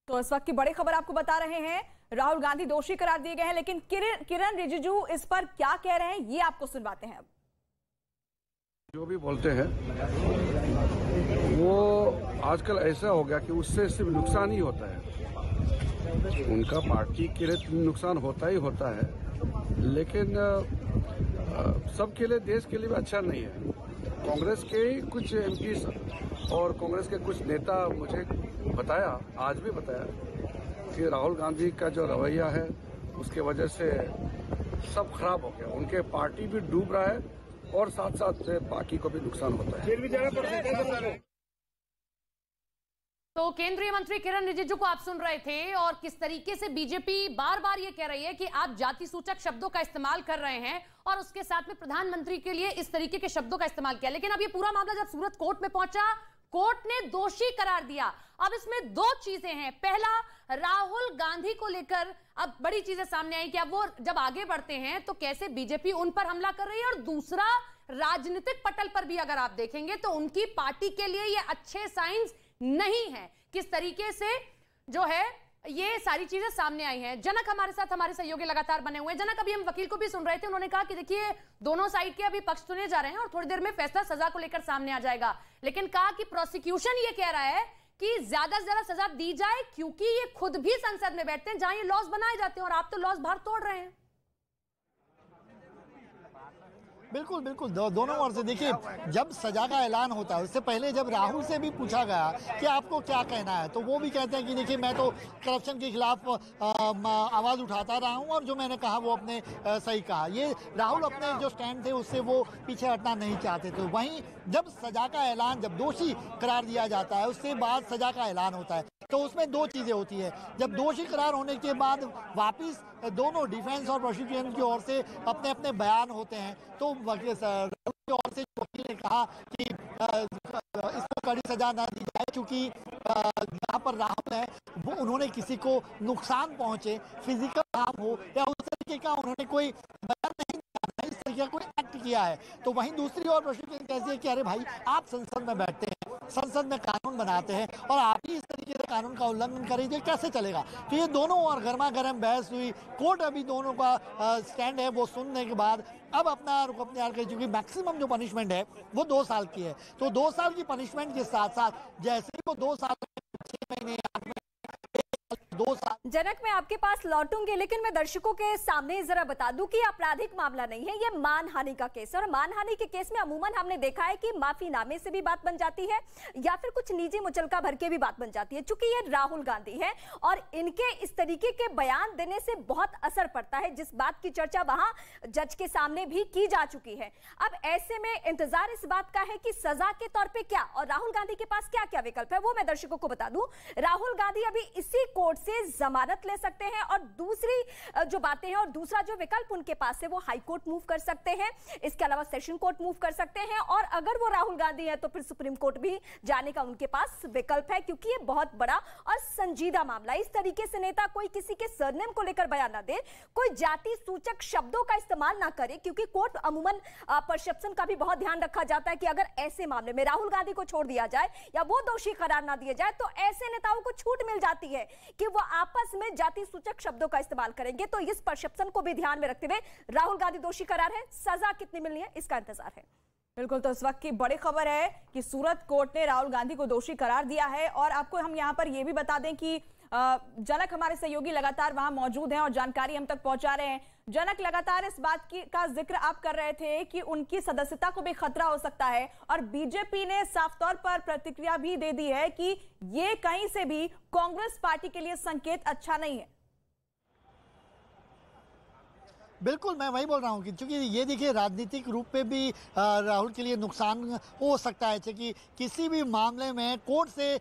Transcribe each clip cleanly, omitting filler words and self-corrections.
तो इस वक्त की बड़ी खबर आपको बता रहे हैं, राहुल गांधी दोषी करार दिए गए हैं, लेकिन किरण रिजिजू इस पर क्या कह रहे हैं ये आपको सुनवाते हैं। अब जो भी बोलते हैं वो आजकल ऐसा हो गया कि उससे सिर्फ नुकसान ही होता है। उनका पार्टी के लिए नुकसान होता ही होता है, लेकिन सबके लिए, देश के लिए भी अच्छा नहीं है। कांग्रेस के कुछ एमपी और कांग्रेस के कुछ नेता मुझे बताया, आज भी बताया कि राहुल गांधी का जो रवैया है उसके वजह से सब खराब हो गया। उनके पार्टी भी डूब रहा है और साथ साथ बाकी को भी नुकसान होता है। तो केंद्रीय मंत्री किरण रिजिजू को आप सुन रहे थे, और किस तरीके से बीजेपी बार बार ये कह रही है कि आप जाति सूचक शब्दों का इस्तेमाल कर रहे हैं, और उसके साथ में प्रधानमंत्री के लिए इस तरीके के शब्दों का इस्तेमाल किया। लेकिन अब ये पूरा मामला जब सूरत कोर्ट में पहुंचा, कोर्ट ने दोषी करार दिया। अब इसमें दो चीजें हैं। पहला, राहुल गांधी को लेकर अब बड़ी चीजें सामने आई कि अब वो जब आगे बढ़ते हैं तो कैसे बीजेपी उन पर हमला कर रही है, और दूसरा, राजनीतिक पटल पर भी अगर आप देखेंगे तो उनकी पार्टी के लिए ये अच्छे साइंस नहीं है। किस तरीके से जो है ये सारी चीजें सामने आई हैं। जनक हमारे साथ, हमारे सहयोगी लगातार बने हुए हैं। जनक, अभी हम वकील को भी सुन रहे थे, उन्होंने कहा कि देखिए दोनों साइड के अभी पक्ष सुने जा रहे हैं और थोड़ी देर में फैसला सजा को लेकर सामने आ जाएगा। लेकिन कहा कि प्रोसिक्यूशन ये कह रहा है कि ज्यादा से ज्यादा सजा दी जाए, क्योंकि ये खुद भी संसद में बैठते हैं जहां ये लॉज बनाए जाते हैं, और आप तो लॉज बाहर तोड़ रहे हैं। बिल्कुल बिल्कुल, दोनों ओर से देखिए, जब सजा का ऐलान होता है उससे पहले जब राहुल से भी पूछा गया कि आपको क्या कहना है, तो वो भी कहते हैं कि देखिए मैं तो करप्शन के खिलाफ आवाज़ उठाता रहा हूँ और जो मैंने कहा वो अपने सही कहा। ये राहुल अपने जो स्टैंड थे उससे वो पीछे हटना नहीं चाहते थे। वहीं जब सजा का ऐलान, जब दोषी करार दिया जाता है उसके बाद सजा का ऐलान होता है, तो उसमें दो चीज़ें होती है। जब दोषी करार होने के बाद वापिस दोनों डिफेंस और प्रोसिक्यूशन की ओर से अपने अपने बयान होते हैं, तो की ओर से वकील ने कहा कि इसको कड़ी सजा ना दी जाए, क्योंकि यहाँ पर राहुल है वो उन्होंने किसी को नुकसान पहुंचे, फिजिकल हार्म हो या उस तरीके का उन्होंने कोई बयान नहीं दिया, इस तरीके का कोई एक्ट किया है। तो वहीं दूसरी ओर प्रोसिक्यूशन कहती है कि अरे भाई, आप संसद में बैठते हैं, संसद में कानून बनाते हैं और आप ही इस तरीके से कानून का उल्लंघन करेंगे, कैसे चलेगा। तो ये दोनों और गर्मा गर्म बहस हुई। कोर्ट अभी दोनों का स्टैंड है वो सुनने के बाद अब अपना रुख अख्तियार कर, क्योंकि मैक्सिमम जो पनिशमेंट है वो 2 साल की है। तो 2 साल की पनिशमेंट के साथ साथ जैसे ही वो 2 साल 6 महीने 8 महीने 2 साल। जनक, मैं आपके पास लौटूंगी, लेकिन मैं दर्शकों के सामने जरा बता दूं कि आपराधिक मामला नहीं है, ये मानहानि का केस है। और मानहानि के केस में अमूमन हमने देखा है कि माफीनामे से भी बात बन जाती है या फिर कुछ निजी मुचलका भर के भी बात बन जाती है। चूंकि ये राहुल गांधी है और इनके इस तरीके के बयान देने से बहुत असर पड़ता है, जिस बात की चर्चा वहां जज के सामने भी की जा चुकी है। अब ऐसे में इंतजार इस बात का है कि सजा के तौर पर क्या, और राहुल गांधी के पास क्या क्या विकल्प है, वो मैं दर्शकों को बता दूं। राहुल गांधी अभी इसी कोर्ट से जमानत ले सकते हैं, और दूसरी जो बातें हैं और दूसरा जो विकल्प उनके पास है वो हाई कोर्ट मूव कर सकते हैं, इसके अलावा सेशन कोर्ट मूव कर सकते हैं, और अगर वो राहुल गांधी है तो फिर सुप्रीम कोर्ट भी जाने का उनके पास विकल्प है, क्योंकि ये बहुत बड़ा और संजीदा मामला है। इस तरीके से नेता कोई किसी के सरनेम को लेकर बयान ना दे, कोई जाति सूचक शब्दों का इस्तेमाल ना करे, क्योंकि कोर्ट अमूमन परसेप्शन का भी बहुत ध्यान रखा जाता है कि अगर ऐसे मामले में राहुल गांधी को छोड़ दिया जाए या वो दोषी करार ना दिया जाए तो ऐसे नेताओं को छूट मिल जाती है कि वो आपस में जाति सूचक शब्दों का इस्तेमाल करेंगे। तो इस परसेप्शन को भी ध्यान में रखते हुए राहुल गांधी दोषी करार है, सजा कितनी मिलनी है इसका इंतजार है। बिल्कुल, तो इस वक्त की बड़ी खबर है कि सूरत कोर्ट ने राहुल गांधी को दोषी करार दिया है। और आपको हम यहां पर यह भी बता दें कि जनक हमारे सहयोगी लगातार वहां मौजूद हैं और जानकारी हम तक पहुंचा रहे हैं। जनक, लगातार इस बात का जिक्र आप कर रहे थे कि उनकी सदस्यता को भी खतरा हो सकता है, और बीजेपी ने साफ तौर पर प्रतिक्रिया भी दे दी है कि ये कहीं से भी कांग्रेस पार्टी के लिए संकेत अच्छा नहीं है। बिल्कुल, मैं वही बोल रहा हूँ कि चूंकि ये देखिए राजनीतिक रूप पे भी राहुल के लिए नुकसान हो सकता है कि किसी भी मामले में कोर्ट से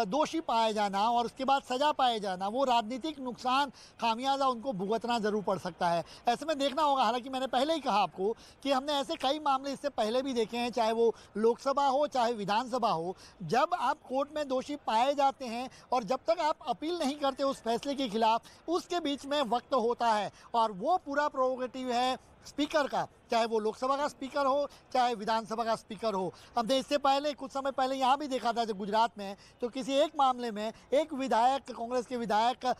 दोषी पाया जाना और उसके बाद सजा पाए जाना, वो राजनीतिक नुकसान, खामियाजा उनको भुगतना ज़रूर पड़ सकता है। ऐसे में देखना होगा, हालांकि मैंने पहले ही कहा आपको कि हमने ऐसे कई मामले इससे पहले भी देखे हैं, चाहे वो लोकसभा हो चाहे विधानसभा हो। जब आप कोर्ट में दोषी पाए जाते हैं और जब तक आप अपील नहीं करते उस फैसले के खिलाफ, उसके बीच में वक्त होता है और वो पूरा प्रोगेटिव है स्पीकर का, चाहे वो लोकसभा का स्पीकर हो चाहे विधानसभा का स्पीकर हो। हमने इससे पहले कुछ समय पहले यहाँ भी देखा था जब गुजरात में, तो किसी एक मामले में एक विधायक, कांग्रेस के विधायक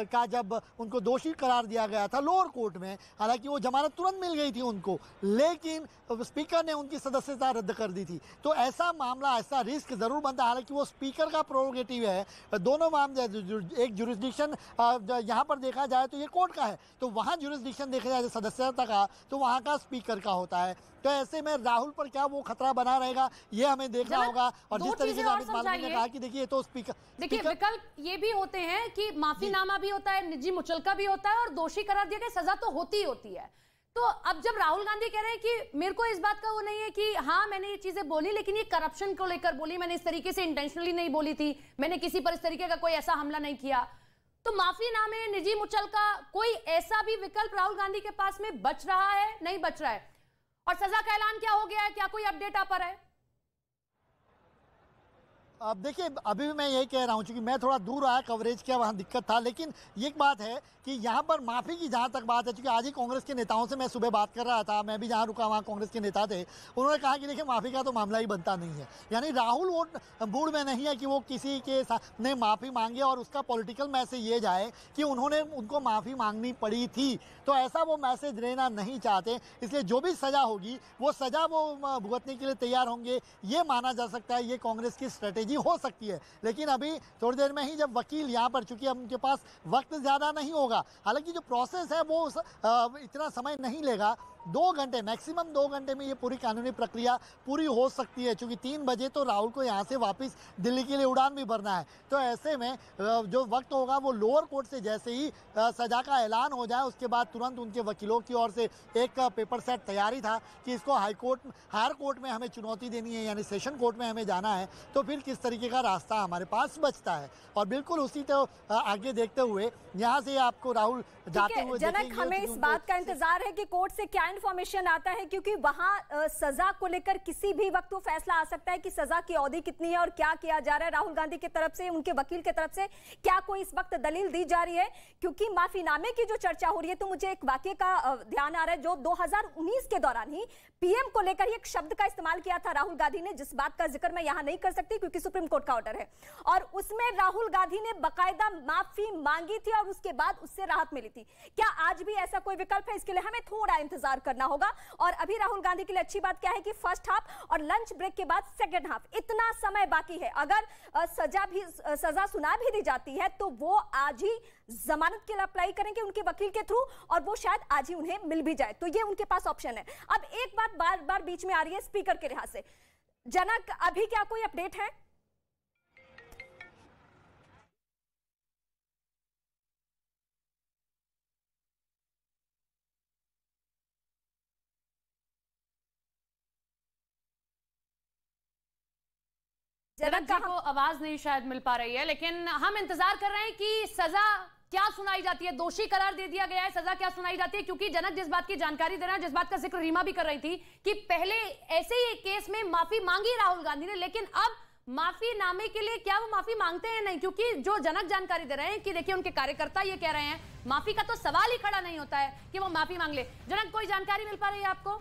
का जब उनको दोषी करार दिया गया था लोअर कोर्ट में, हालांकि वो जमानत तुरंत मिल गई थी उनको, लेकिन स्पीकर ने उनकी सदस्यता रद्द कर दी थी। तो ऐसा मामला, ऐसा रिस्क जरूर बनता है। हालांकि वो स्पीकर का प्रोरोगेटिव है, दोनों मामले, एक जुरिस्डिक्शन यहाँ पर देखा जाए तो ये कोर्ट का है, तो वहाँ जुरिस्डिक्शन देखा जाए सदस्यता का तो वहाँ का स्पीकर का होता है। तो ऐसे में राहुल पर क्या वो खतरा बना रहेगा, ये हमें देखना होगा। और जिस तरीके से अमित मालवीय ने कहा कि देखिए तो स्पीकर, देखिए विकल्प ये भी होते हैं कि माफीनामा भी होता है, निजी मुचलका भी होता है और दोषी करार दिया गया, सजा तो होती ही होती है। तो अब जब राहुल गांधी कह रहे हैं कि मेरे को इस बात का वो नहीं है कि हाँ मैंने ये चीजें बोली, लेकिन ये करप्शन को लेकर बोली, मैंने इस तरीके से इंटेंशनली नहीं बोली थी, मैंने किसी पर इस तरीके का कोई ऐसा हमला नहीं किया, तो माफीनामे, निजी मुचलका, कोई ऐसा भी विकल्प राहुल गांधी के पास में बच रहा है, नहीं बच रहा है? और सजा का ऐलान क्या हो गया है, क्या कोई अपडेट आ पा रहा है? अब देखिए, अभी भी मैं यही कह रहा हूँ, क्योंकि मैं थोड़ा दूर आया, कवरेज क्या वहाँ दिक्कत था, लेकिन एक बात है कि यहाँ पर माफ़ी की जहाँ तक बात है, क्योंकि आज ही कांग्रेस के नेताओं से मैं सुबह बात कर रहा था, मैं भी जहाँ रुका वहाँ कांग्रेस के नेता थे, उन्होंने कहा कि देखिए माफ़ी का तो मामला ही बनता नहीं है। यानी राहुल वो मूड में नहीं है कि वो किसी के ने माफ़ी मांगे और उसका पॉलिटिकल मैसेज ये जाए कि उन्होंने उनको माफ़ी मांगनी पड़ी थी, तो ऐसा वो मैसेज देना नहीं चाहते। इसलिए जो भी सज़ा होगी वो सज़ा वो भुगतने के लिए तैयार होंगे, ये माना जा सकता है, ये कांग्रेस की स्ट्रेटेजी हो सकती है। लेकिन अभी थोड़ी देर में ही जब वकील यहाँ पर, चूंकि उनके पास वक्त ज़्यादा नहीं होगा, हालांकि जो प्रोसेस है वो इतना समय नहीं लेगा, 2 घंटे, मैक्सिमम 2 घंटे में ये पूरी कानूनी प्रक्रिया पूरी हो सकती है, क्योंकि 3 बजे तो राहुल को यहाँ से वापस दिल्ली के लिए उड़ान भी भरना है। तो ऐसे में जो वक्त होगा वो लोअर कोर्ट से जैसे ही सजा का ऐलान हो जाए उसके बाद तुरंत उनके वकीलों की ओर से एक पेपर सेट तैयारी था कि इसको हायर कोर्ट में हमें चुनौती देनी है, यानी सेशन कोर्ट में हमें जाना है, तो फिर किस तरीके का रास्ता हमारे पास बचता है। और बिल्कुल उसी तो आगे देखते हुए यहाँ से आपको राहुल जाते हुए जनक, हमें इस बात का इंतजार है कि कोर्ट से क्या इन्फॉर्मेशन आता है, क्योंकि वहां सजा को लेकर किसी भी वक्त वो फैसला आ सकता है कि सजा की अवधि कितनी है और क्या किया जा रहा है। राहुल गांधी की तरफ से, उनके वकील की तरफ से क्या कोई इस वक्त दलील दी जा रही है? क्योंकि माफीनामे की जो चर्चा हो रही है, तो मुझे एक वाकये का ध्यान आ रहा है जो 2019 के दौरान ही पीएम को लेकर एक शब्द का इस्तेमाल किया था राहुल गांधी ने, जिस बात का जिक्र मैं यहां नहीं कर सकती क्योंकि सुप्रीम कोर्ट का ऑर्डर है, और उसमें राहुल गांधी ने बकायदा माफी मांगी थी और उसके बाद उससे राहत मिली थी। क्या आज भी ऐसा कोई विकल्प है? इसके लिए हमें थोड़ा इंतजार करना होगा। और अभी राहुल गांधी के लिए अच्छी बात क्या है कि फर्स्ट हाफ और लंच ब्रेक के बाद सेकेंड हाफ, इतना समय बाकी है। अगर सजा सुना भी दी जाती है तो वो आज ही जमानत के लिए अप्लाई करेंगे उनके वकील के थ्रू, और वो शायद आज ही उन्हें मिल भी जाए, तो ये उनके पास ऑप्शन है। अब एक बात बार बार बीच में आ रही है स्पीकर के लिहाज से, जनक अभी क्या कोई अपडेट है? जनक जी को आवाज नहीं शायद मिल पा रही है, लेकिन हम इंतजार कर रहे हैं कि सजा क्या सुनाई जाती है। दोषी करार दे दिया गया है, सजा क्या सुनाई जाती है? क्योंकि जनक जिस बात की जानकारी दे रहा है, जिस बात का जिक्र रीमा भी कर रही थी कि पहले ऐसे ही एक केस में माफी मांगी राहुल गांधी ने, लेकिन अब माफीनामे के लिए क्या वो माफी मांगते हैं? नहीं, क्योंकि जो जनक जानकारी दे रहे हैं कि देखिए उनके कार्यकर्ता ये कह रहे हैं माफी का तो सवाल ही खड़ा नहीं होता है कि वो माफी मांग ले। जनक, कोई जानकारी मिल पा रही है आपको?